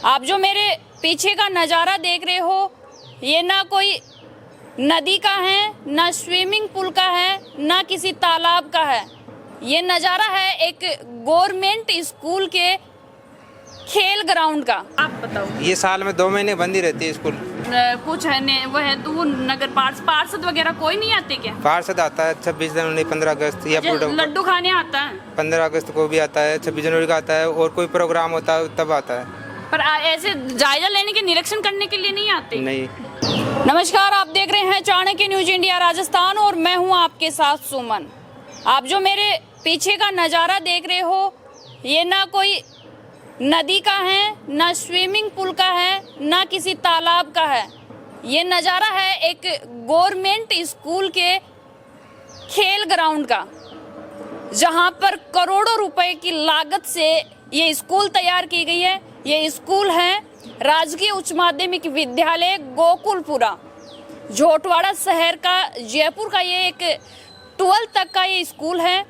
आप जो मेरे पीछे का नज़ारा देख रहे हो, ये ना कोई नदी का है, ना स्विमिंग पूल का है, ना किसी तालाब का है। ये नज़ारा है एक गवर्नमेंट स्कूल के खेल ग्राउंड का। आप बताओ। ये साल में 2 महीने बंद ही रहती है स्कूल। कुछ है ने, वो है तो वो नगर पार्षद वगैरह कोई नहीं आते क्या? पार्षद आता है 26 जनवरी, 15 अगस्त या लड्डू खाने आता है। 15 अगस्त को भी आता है, 26 जनवरी का आता है, और कोई प्रोग्राम होता है तब आता है। पर ऐसे जायजा लेने के, निरीक्षण करने के लिए नहीं आते? नहीं। नमस्कार, आप देख रहे हैं चाणक्य न्यूज इंडिया राजस्थान और मैं हूं आपके साथ सुमन। आप जो मेरे पीछे का नज़ारा देख रहे हो, ये ना कोई नदी का है, ना स्विमिंग पूल का है, ना किसी तालाब का है। ये नज़ारा है एक गवर्नमेंट स्कूल के खेल ग्राउंड का, जहां पर करोड़ों रुपए की लागत से ये स्कूल तैयार की गई है। ये स्कूल है राजकीय उच्च माध्यमिक विद्यालय गोकुलपुरा, झोटवाड़ा शहर का, जयपुर का। ये एक 12 तक का ये स्कूल है,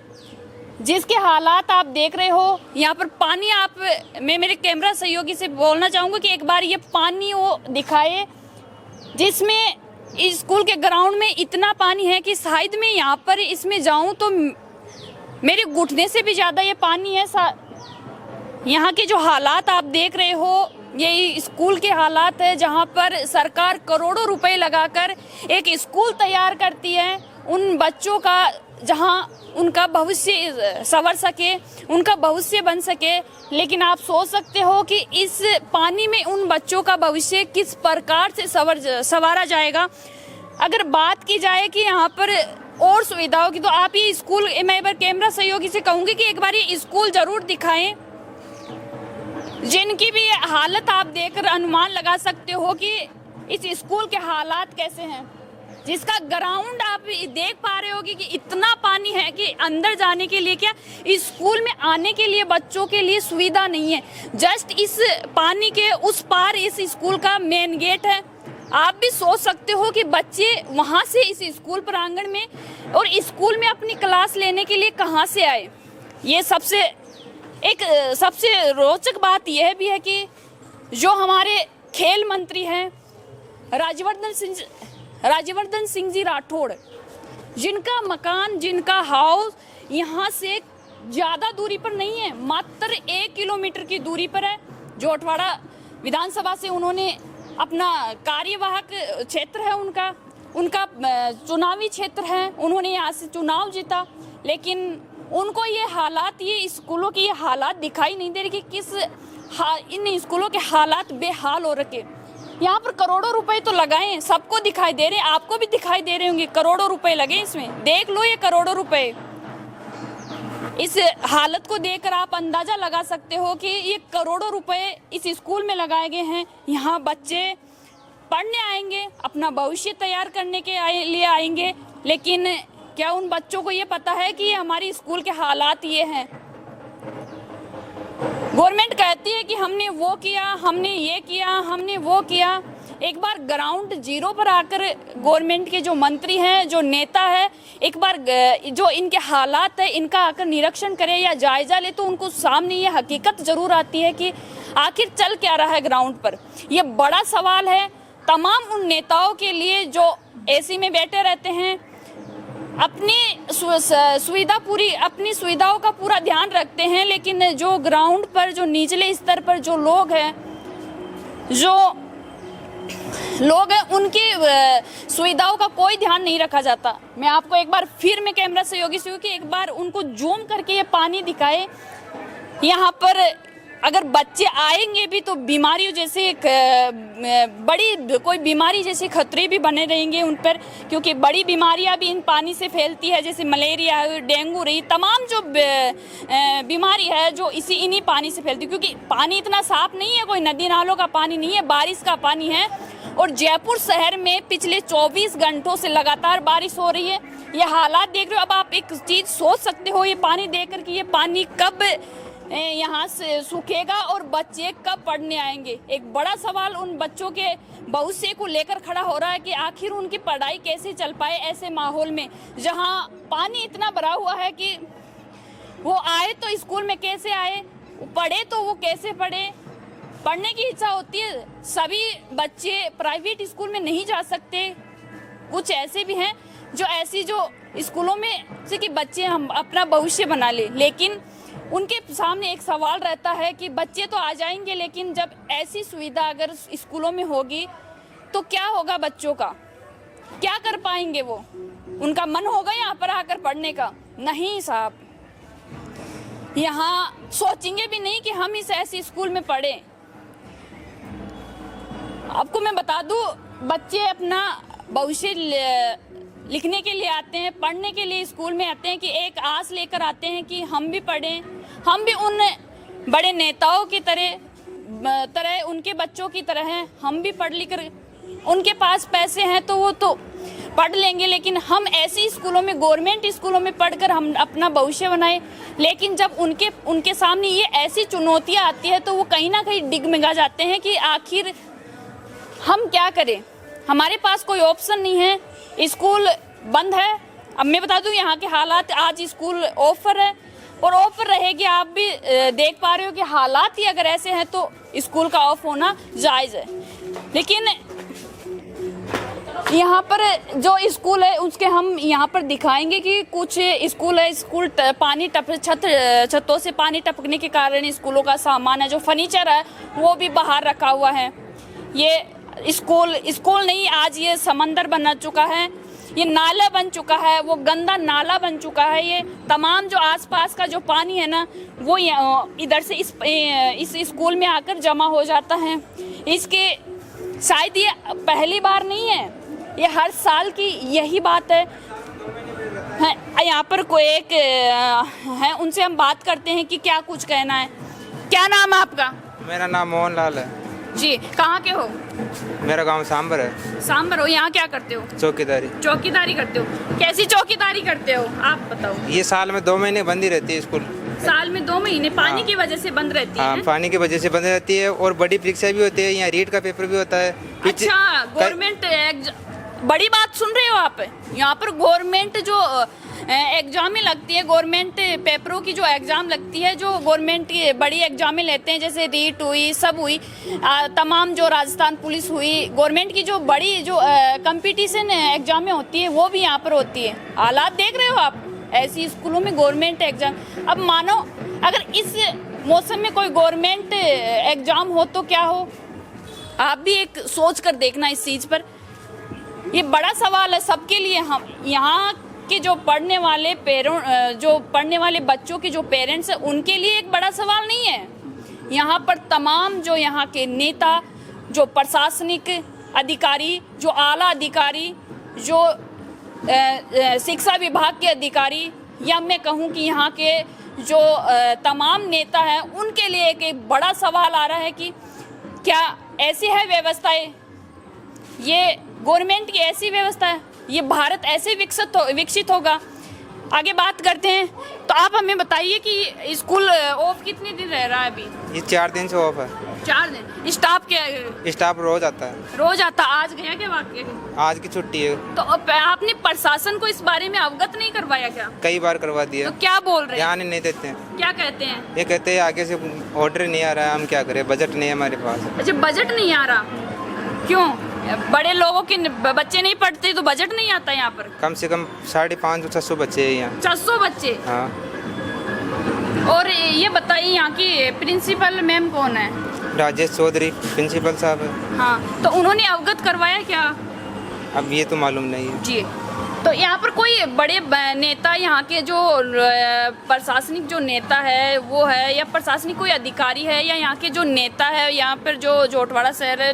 जिसके हालात आप देख रहे हो। यहाँ पर पानी, मैं मेरे कैमरा सहयोगी से बोलना चाहूँगा कि एक बार ये पानी वो दिखाए, जिसमें इस स्कूल के ग्राउंड में इतना पानी है कि शायद मैं यहाँ पर इसमें जाऊँ तो मेरे घुटने से भी ज़्यादा ये पानी है। यहाँ के जो हालात आप देख रहे हो, ये स्कूल के हालात है, जहाँ पर सरकार करोड़ों रुपए लगाकर एक स्कूल तैयार करती है उन बच्चों का, जहाँ उनका भविष्य संवर सके, उनका भविष्य बन सके। लेकिन आप सोच सकते हो कि इस पानी में उन बच्चों का भविष्य किस प्रकार से संवारा जाएगा। अगर बात की जाए कि यहाँ पर और सुविधाओं की, तो आप ये स्कूल, मैं एक बार कैमरा सहयोगी से कहूँगी कि एक बार ये स्कूल जरूर दिखाएं, जिनकी भी हालत आप देखकर अनुमान लगा सकते हो कि इस स्कूल के हालात कैसे हैं। जिसका ग्राउंड आप देख पा रहे होगी कि इतना पानी है कि अंदर जाने के लिए, क्या इस स्कूल में आने के लिए बच्चों के लिए सुविधा नहीं है। जस्ट इस पानी के उस पार इस स्कूल का मेन गेट है। आप भी सोच सकते हो कि बच्चे वहां से इस स्कूल प्रांगण में और स्कूल में अपनी क्लास लेने के लिए कहां से आए। ये सबसे रोचक बात यह भी है कि जो हमारे खेल मंत्री हैं राज्यवर्धन सिंह जी राठौड़, जिनका मकान, जिनका हाउस यहाँ से ज़्यादा दूरी पर नहीं है, मात्र 1 किलोमीटर की दूरी पर है। झोटवाड़ा विधानसभा से उन्होंने अपना कार्यवाहक क्षेत्र है, उनका चुनावी क्षेत्र है, उन्होंने यहाँ से चुनाव जीता। लेकिन उनको ये हालात, ये स्कूलों की ये हालात दिखाई नहीं दे रही कि इन स्कूलों के हालात बेहाल हो रखे। यहाँ पर करोड़ों रुपए तो लगाए, सबको दिखाई दे रहे, आपको भी दिखाई दे रहे होंगे, करोड़ों रुपए लगे इसमें। देख लो ये करोड़ों रुपए। इस हालत को देखकर आप अंदाजा लगा सकते हो कि ये करोड़ों रुपए इस स्कूल में लगाए गए हैं। यहाँ बच्चे पढ़ने आएंगे, अपना भविष्य तैयार करने के लिए आएंगे, लेकिन क्या उन बच्चों को ये पता है कि हमारी स्कूल के हालात ये हैं। गवर्नमेंट कहती है कि हमने वो किया, हमने ये किया, हमने वो किया। एक बार ग्राउंड जीरो पर आकर गवर्नमेंट के जो मंत्री हैं, जो नेता है, एक बार जो इनके हालात है इनका आकर निरीक्षण करे या जायजा ले, तो उनको सामने ये हकीकत जरूर आती है कि आखिर चल क्या रहा है ग्राउंड पर। ये बड़ा सवाल है तमाम उन नेताओं के लिए जो एसी में बैठे रहते हैं, अपनी अपनी सुविधाओं का पूरा ध्यान रखते हैं, लेकिन जो ग्राउंड पर, जो निचले स्तर पर जो लोग हैं, उनकी सुविधाओं का कोई ध्यान नहीं रखा जाता। मैं आपको एक बार फिर, मैं कैमरा सहयोगी से कि एक बार उनको जूम करके ये पानी दिखाए। यहाँ पर अगर बच्चे आएंगे भी तो बीमारियों जैसे बड़ी कोई बीमारी जैसे खतरे भी बने रहेंगे उन पर, क्योंकि बड़ी बीमारियां भी इन पानी से फैलती है, जैसे मलेरिया, डेंगू रही, तमाम जो बीमारी है जो इन्हीं पानी से फैलती है। क्योंकि पानी इतना साफ नहीं है, कोई नदी नालों का पानी नहीं है, बारिश का पानी है। और जयपुर शहर में पिछले 24 घंटों से लगातार बारिश हो रही है। ये हालात देख रहे हो। अब आप एक चीज सोच सकते हो ये पानी देख कर कि ये पानी कब यहाँ से सूखेगा और बच्चे कब पढ़ने आएंगे। एक बड़ा सवाल उन बच्चों के भविष्य को लेकर खड़ा हो रहा है कि आखिर उनकी पढ़ाई कैसे चल पाए ऐसे माहौल में, जहाँ पानी इतना भरा हुआ है कि वो आए तो स्कूल में कैसे आए, पढ़े तो वो कैसे पढ़े। पढ़ने की इच्छा होती है, सभी बच्चे प्राइवेट स्कूल में नहीं जा सकते। कुछ ऐसे भी हैं जो स्कूलों में से कि बच्चे हम अपना भविष्य बना ले, लेकिन उनके सामने एक सवाल रहता है कि बच्चे तो आ जाएंगे, लेकिन जब ऐसी सुविधा अगर स्कूलों में होगी तो क्या होगा, बच्चों का क्या कर पाएंगे वो? उनका मन होगा यहाँ पर आकर पढ़ने का? नहीं साहब, यहाँ सोचेंगे भी नहीं कि हम इस ऐसे स्कूल में पढ़े। आपको मैं बता दूं, बच्चे अपना भविष्य लिखने के लिए आते हैं, पढ़ने के लिए स्कूल में आते हैं कि एक आस लेकर आते हैं कि हम भी पढ़ें, हम भी उन बड़े नेताओं की तरह उनके बच्चों की तरह हैं, हम भी पढ़ लिख कर, उनके पास पैसे हैं तो वो तो पढ़ लेंगे, लेकिन हम ऐसे स्कूलों में, गवर्नमेंट स्कूलों में पढ़कर हम अपना भविष्य बनाए। लेकिन जब उनके सामने ये ऐसी चुनौतियाँ आती है तो वो कहीं ना कहीं डिगमिगा जाते हैं कि आखिर हम क्या करें, हमारे पास कोई ऑप्शन नहीं है, स्कूल बंद है। अब मैं बता दूं यहाँ के हालात, आज स्कूल ऑफर है और ऑफर रहेगी। आप भी देख पा रहे हो कि हालात ही अगर ऐसे हैं तो स्कूल का ऑफ होना जायज़ है। लेकिन यहाँ पर जो स्कूल है उसके हम यहाँ पर दिखाएंगे कि कुछ स्कूल है, स्कूल पानी छतों से पानी टपकने के कारण स्कूलों का सामान है, जो फर्नीचर है वो भी बाहर रखा हुआ है। ये स्कूल नहीं, आज ये समंदर बना चुका है, ये नाला बन चुका है, वो गंदा नाला बन चुका है। ये तमाम जो आसपास का जो पानी है ना, वो इधर से इस स्कूल में आकर जमा हो जाता है। इसके शायद ये पहली बार नहीं है, ये हर साल की यही बात है। यहाँ पर कोई एक है, उनसे हम बात करते हैं कि क्या कुछ कहना है। क्या नाम है आपका? मेरा नाम मोहन लाल है जी। कहाँ के हो? मेरा गांव सांबर है। सांबर हो? यहाँ क्या करते हो? चौकीदारी। चौकीदारी करते हो? कैसी चौकीदारी करते हो आप बताओ? ये साल में 2 महीने बंद ही रहती है स्कूल। साल में 2 महीने पानी की वजह से बंद रहती है? हाँ, पानी की वजह से बंद रहती है और बड़ी परीक्षा भी होती है, यहाँ रीट का पेपर भी होता है। अच्छा, गवर्नमेंट बड़ी बात सुन रहे हो आप? यहाँ पर गवर्नमेंट जो एग्जामें लगती है, गवर्नमेंट पेपरों की जो एग्ज़ाम लगती है, जो गवर्नमेंट की बड़ी एग्जामें लेते हैं, जैसे रीट हुई, सब हुई, तमाम जो राजस्थान पुलिस हुई, गवर्नमेंट की जो बड़ी जो कंपटीशन एग्जामें होती है वो भी यहाँ पर होती है। हालात देख रहे हो आप, ऐसी स्कूलों में गवर्नमेंट एग्जाम। अब मानो अगर इस मौसम में कोई गवर्नमेंट एग्जाम हो तो क्या हो? आप भी एक सोच कर देखना इस चीज़ पर। ये बड़ा सवाल है सबके लिए। हम यहाँ के जो पढ़ने वाले बच्चों के जो पेरेंट्स हैं, उनके लिए एक बड़ा सवाल नहीं है। यहाँ पर तमाम जो यहाँ के नेता, जो प्रशासनिक अधिकारी, जो आला अधिकारी, जो शिक्षा विभाग के अधिकारी, या मैं कहूँ कि यहाँ के जो तमाम नेता हैं, उनके लिए एक बड़ा सवाल आ रहा है कि क्या ऐसी है व्यवस्थाएं, ये गवर्नमेंट की ऐसी व्यवस्था है, ये भारत ऐसे विकसित होगा? आगे बात करते हैं। तो आप हमें बताइए कि स्कूल ऑफ कितने दिन रह रहा है अभी? ये 4 दिन से ऑफ है। 4 दिन। स्टाफ रोज आता है? रोज आता। आज गया क्या वाकई? आज की छुट्टी है। तो आपने प्रशासन को इस बारे में अवगत नहीं करवाया क्या? कई बार करवा दिया। तो क्या बोल रहे हैं? यहाँ नहीं देते हैं। क्या कहते हैं? ये कहते हैं आगे से ऑर्डर नहीं आ रहा है, हम क्या करें, बजट नहीं है हमारे पास। अच्छा, बजट नहीं आ रहा? क्यों? बड़े लोगों के बच्चे नहीं पढ़ते तो बजट नहीं आता यहाँ पर? कम से कम 550-600 बच्चे हैं यहाँ। 600 बच्चे? हाँ। और ये बताइए, यहाँ की प्रिंसिपल मैम कौन है? राजेश चौधरी प्रिंसिपल साहब है। हाँ, तो उन्होंने अवगत करवाया क्या? अब ये तो मालूम नहीं है जी। तो यहाँ पर कोई बड़े नेता, यहाँ के जो प्रशासनिक जो नेता है वो है, या प्रशासनिक कोई अधिकारी है, या यहाँ के जो नेता है, यहाँ पर जो जोटवाड़ा शहर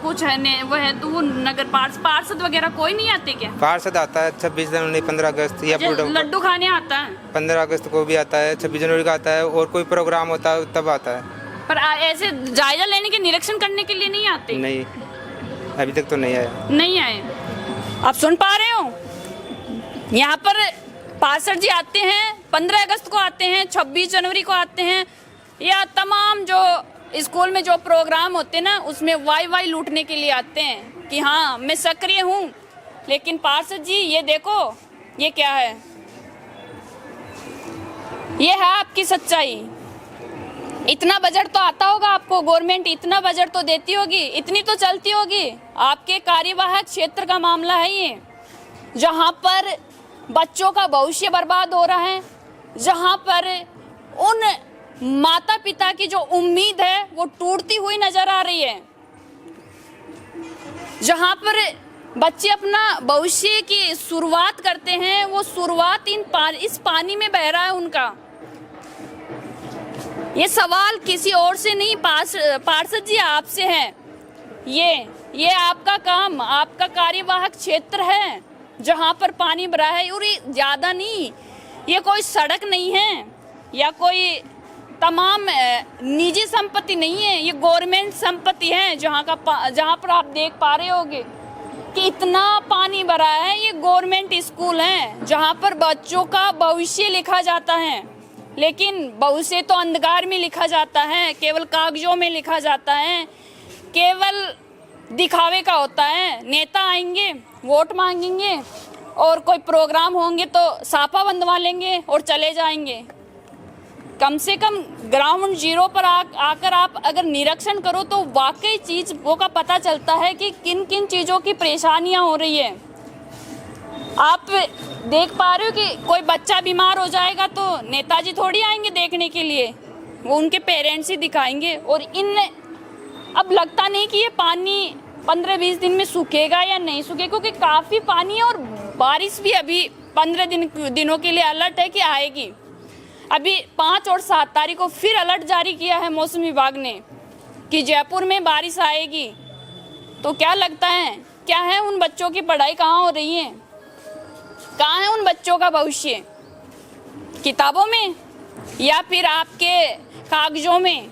कुछ है वो है, तो वो नगर पार्षद वगैरह कोई नहीं आते क्या? पार्षद आता है 26 जनवरी, 15 अगस्त, या लड्डू खाने आता है। 15 अगस्त को भी आता है, 26 जनवरी का आता है, और कोई प्रोग्राम होता है तब आता है। पर ऐसे जायजा लेने के, निरीक्षण करने के लिए नहीं आते? नहीं, अभी तक तो नहीं आया। नहीं आए। आप सुन पा रहे हो, यहाँ पर पार्षद जी आते हैं, 15 अगस्त को आते हैं, 26 जनवरी को आते हैं, या तमाम जो स्कूल में जो प्रोग्राम होते हैं ना, उसमें वाई लूटने के लिए आते हैं कि हाँ मैं सक्रिय हूँ। लेकिन पार्षद जी ये देखो, ये क्या है? ये है आपकी सच्चाई। इतना बजट तो आता होगा आपको, गवर्नमेंट इतना बजट तो देती होगी, इतनी तो चलती होगी। आपके कार्यवाहक क्षेत्र का मामला है ये, जहाँ पर बच्चों का भविष्य बर्बाद हो रहा है, जहाँ पर उन माता पिता की जो उम्मीद है वो टूटती हुई नजर आ रही है, जहाँ पर बच्चे अपना भविष्य की शुरुआत करते हैं, वो शुरुआत इस पानी में बह रहा है उनका। ये सवाल किसी और से नहीं, पार्षद जी आपसे है। ये आपका काम, आपका कार्यवाहक क्षेत्र है जहाँ पर पानी भरा है। और ये ज़्यादा नहीं, ये कोई सड़क नहीं है या कोई तमाम निजी संपत्ति नहीं है, ये गवर्नमेंट संपत्ति है। जहाँ पर आप देख पा रहे होगे कि इतना पानी भरा है, ये गवर्नमेंट स्कूल है जहाँ पर बच्चों का भविष्य लिखा जाता है। लेकिन भविष्य तो अंधकार में लिखा जाता है, केवल कागजों में लिखा जाता है, केवल दिखावे का होता है। नेता आएंगे, वोट मांगेंगे और कोई प्रोग्राम होंगे तो साफा बंधवा लेंगे और चले जाएंगे। कम से कम ग्राउंड जीरो पर आकर आप अगर निरीक्षण करो तो वाकई चीज़ों का पता चलता है कि किन किन चीज़ों की परेशानियां हो रही है। आप देख पा रहे हो कि कोई बच्चा बीमार हो जाएगा तो नेताजी थोड़ी आएंगे देखने के लिए, वो उनके पेरेंट्स ही दिखाएंगे। और अब लगता नहीं कि ये पानी 15-20 दिन में सूखेगा या नहीं सूखेगा, क्योंकि काफ़ी पानी है और बारिश भी अभी 15 दिनों के लिए अलर्ट है कि आएगी। अभी 5 और 7 तारीख को फिर अलर्ट जारी किया है मौसम विभाग ने कि जयपुर में बारिश आएगी। तो क्या लगता है, क्या है उन बच्चों की पढ़ाई कहाँ हो रही है? कहाँ है उन बच्चों का भविष्य? किताबों में या फिर आपके कागजों में?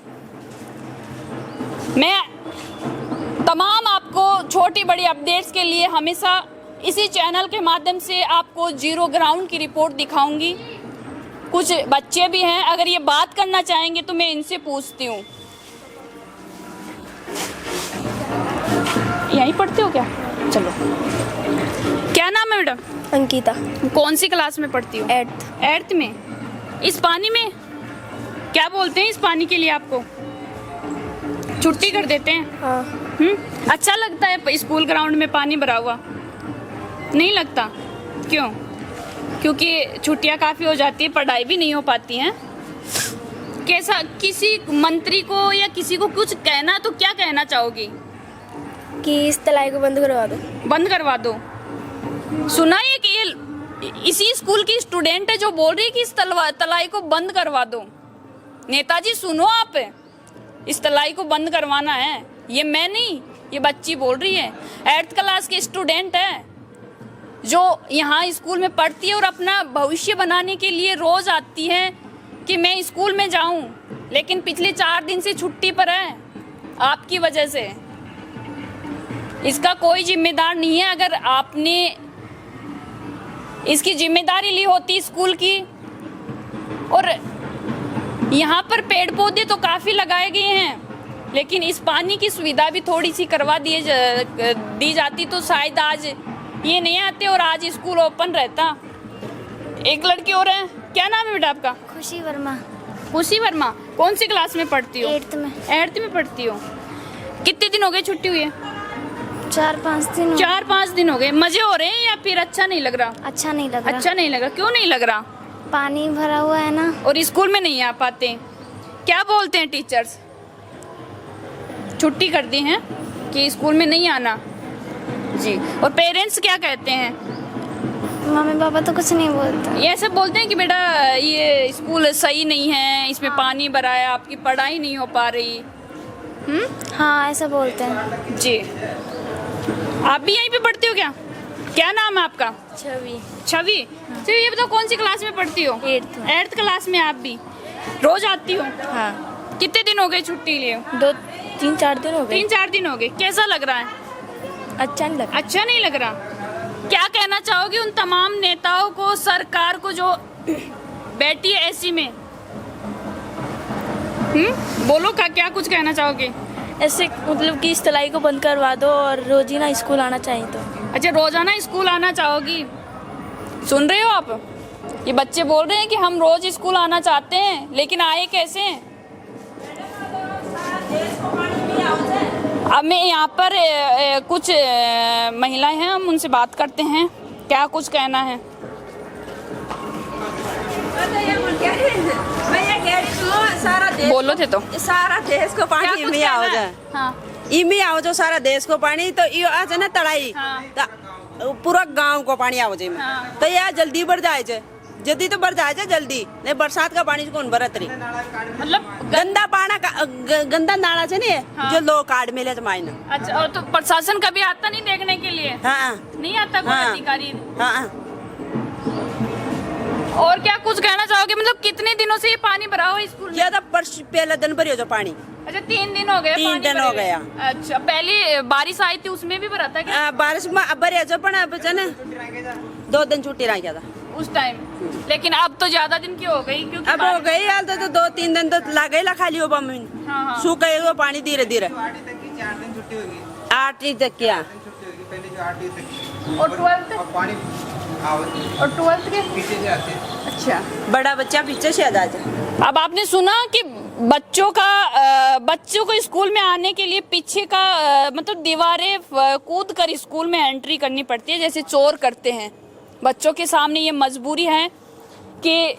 मैं तमाम आपको छोटी बड़ी अपडेट्स के लिए हमेशा इसी चैनल के माध्यम से आपको जीरो ग्राउंड की रिपोर्ट दिखाऊंगी। कुछ बच्चे भी हैं, अगर ये बात करना चाहेंगे तो मैं इनसे पूछती हूँ। यहीं पढ़ते हो क्या? चलो, क्या नाम है मैडम? अंकिता। कौन सी क्लास में पढ़ती हो? 8th में। इस पानी में क्या बोलते हैं, इस पानी के लिए आपको छुट्टी कर देते हैं? हाँ। अच्छा लगता है स्कूल ग्राउंड में पानी भरा हुआ? नहीं लगता, क्यों? क्योंकि छुट्टियां काफ़ी हो जाती है, पढ़ाई भी नहीं हो पाती हैं। कैसा, किसी मंत्री को या किसी को कुछ कहना तो क्या कहना चाहोगी? कि इस तलाई को बंद करवा दो। बंद करवा दो। सुना है कि ये इसी स्कूल की स्टूडेंट है जो बोल रही है कि इस तलाई को बंद करवा दो। नेताजी सुनो, आप इस तलाई को बंद करवाना है, ये मैं नहीं, ये बच्ची बोल रही है। 8th क्लास की स्टूडेंट है जो यहाँ स्कूल में पढ़ती है और अपना भविष्य बनाने के लिए रोज आती है कि मैं स्कूल में जाऊं, लेकिन पिछले 4 दिन से छुट्टी पर है आपकी वजह से। इसका कोई जिम्मेदार नहीं है। अगर आपने इसकी जिम्मेदारी ली होती स्कूल की, और यहाँ पर पेड़ पौधे तो काफ़ी लगाए गए हैं, लेकिन इस पानी की सुविधा भी थोड़ी सी करवा दी जाती तो शायद आज ये नहीं आते और आज स्कूल ओपन रहता। एक लड़की और है, क्या नाम है बेटा आपका? खुशी वर्मा। खुशी वर्मा, कौन सी क्लास में पढ़ती हो? 8th में। 8th में पढ़ती हो। कितने दिन हो गए छुट्टी हुई है? 4-5 दिन। 4-5 दिन हो गए। मजे हो रहे हैं या फिर अच्छा नहीं लग रहा? अच्छा नहीं लग रहा। अच्छा नहीं लगा, क्यों नहीं लग रहा? पानी भरा हुआ है ना। और स्कूल में नहीं आ पाते। क्या बोलते हैं टीचर्स? छुट्टी कर दी हैं कि स्कूल में नहीं आना जी। और पेरेंट्स क्या कहते हैं? मम्मी पापा तो कुछ नहीं बोलते। ये ऐसे बोलते हैं कि बेटा ये स्कूल सही नहीं है, इसमें पानी भरा है, आपकी पढ़ाई नहीं हो पा रही। हाँ, ऐसा बोलते हैं जी। आप भी यहीं पे पढ़ती हो क्या? क्या नाम है आपका? छवि। छवि। छवि, ये बताओ कौन सी क्लास में पढ़ती हो? 8th में। 8th क्लास में। आप भी रोज आती हो? हाँ। कितने दिन हो गए छुट्टी लिए? 2-3-4 दिन हो गए। 3-4 दिन हो गए। कैसा लग रहा है? अच्छा नहीं लगा। अच्छा नहीं लग रहा। क्या कहना चाहोगे उन तमाम नेताओं को, सरकार को जो बैठी है एसी में? बोलो, क्या कुछ कहना चाहोगे? ऐसे मतलब कि इस तलाई को बंद करवा दो और रोजाना स्कूल आना चाहिए तो। अच्छा, रोजाना स्कूल आना चाहोगी? सुन रहे हो आप? ये बच्चे बोल रहे हैं कि हम रोज स्कूल आना चाहते हैं, लेकिन आए कैसे हैं? अब मैं यहाँ पर कुछ महिलाएं हैं, हम उनसे बात करते हैं, क्या कुछ कहना है। बोलो थे तो सारा देश को क्या पानी कुछ इमी आओ कहना है? जाए हाँ इमी आओ जो सारा देश को पानी तो यो आज है ना तड़ाई हाँ। तो पूरा गांव को पानी आओ जाए हाँ। तो यह जल्दी बढ़ जाए छे जल्दी तो बढ़ जाए छे जल्दी नहीं बरसात का पानी कौन भरत रही मतलब गंदा पाना गंदा नाला छे ने हाँ। जो लो कार्ड मिले तो मायने अच्छा, और तो प्रशासन कभी आता नहीं देखने के लिए? हाँ नहीं आता कोई हाँ। अधिकारी? हाँ और क्या कुछ कहना चाहोगे? मतलब कितने दिनों से ये पानी भरा हुआ है स्कूल में? ये तो परस पहले दिन भरियो जो पानी अच्छा, 3 दिन हो गए 3 पानी दिन भरे हो हुए। गया। अच्छा, पहले बारिश आई थी उसमें भी भरा था क्या? बारिश में अब भरियो जो पण अब जो ना 2 दिन छुट्टी रह गया था उस टाइम? लेकिन अब तो ज्यादा दिन की हो गई क्योंकि अब हो गई हाल तो 2-3 दिन तो लगे ला खाली हो बम हाँ, हाँ। सूख गए वो पानी धीरे धीरे 8 तक की 4 दिन छुट्टी होगी 8 तक क्या छुट्टी होगी पहले जो 8 तक की और 12th और पानी और 12th के? पीछे से आते हैं। अच्छा, बड़ा बच्चा पीछे से आ जाए अब आपने सुना कि बच्चों को स्कूल में आने के लिए पीछे का मतलब दीवारें कूद कर स्कूल में एंट्री करनी पड़ती है, जैसे चोर करते हैं। बच्चों के सामने ये मजबूरी है कि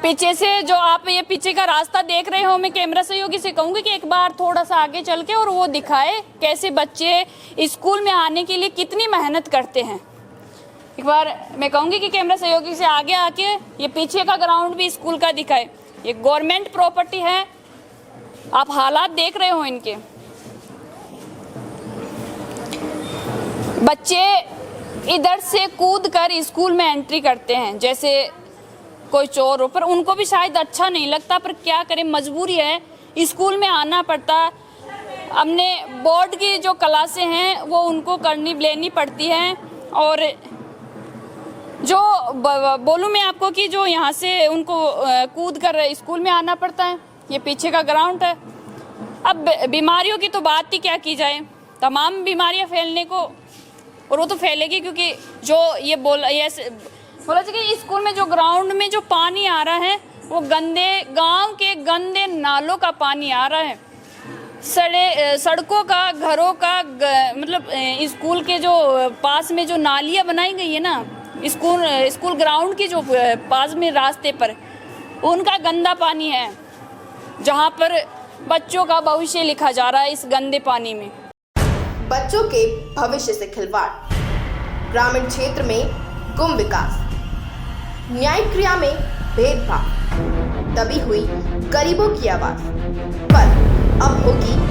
पीछे से जो आप ये पीछे का रास्ता देख रहे हो, मैं कैमरा सहयोगी से कहूंगी कि एक बार थोड़ा सा आगे चल के और वो दिखाए कैसे बच्चे स्कूल में आने के लिए कितनी मेहनत करते हैं। एक बार मैं कहूंगी कि कैमरा सहयोगी से आगे आके ये पीछे का ग्राउंड भी स्कूल का दिखाए। ये गवर्नमेंट प्रॉपर्टी है, आप हालात देख रहे हो इनके। बच्चे इधर से कूद कर स्कूल में एंट्री करते हैं जैसे कोई चोर हो, पर उनको भी शायद अच्छा नहीं लगता, पर क्या करें, मजबूरी है, स्कूल में आना पड़ता। हमने बोर्ड की जो क्लासें हैं वो उनको लेनी पड़ती हैं। और जो बोलूँ मैं आपको कि जो यहाँ से उनको कूद कर स्कूल में आना पड़ता है। ये पीछे का ग्राउंड है। अब बीमारियों की तो बात ही क्या की जाए, तमाम बीमारियाँ फैलने को, और वो तो फैलेगी क्योंकि जो ये बोला चाहिए कि स्कूल में जो ग्राउंड में जो पानी आ रहा है वो गंदे गांव के गंदे नालों का पानी आ रहा है। सड़कों का, घरों का, मतलब स्कूल के जो पास में जो नालियाँ बनाई गई है ना, स्कूल ग्राउंड की जो पास में रास्ते पर, उनका गंदा पानी है, जहाँ पर बच्चों का भविष्य लिखा जा रहा है इस गंदे पानी में। बच्चों के भविष्य से खिलवाड़, ग्रामीण क्षेत्र में गुम विकास, न्यायिक क्रिया में भेदभाव, दबी हुई गरीबों की आवाज, पर अब होगी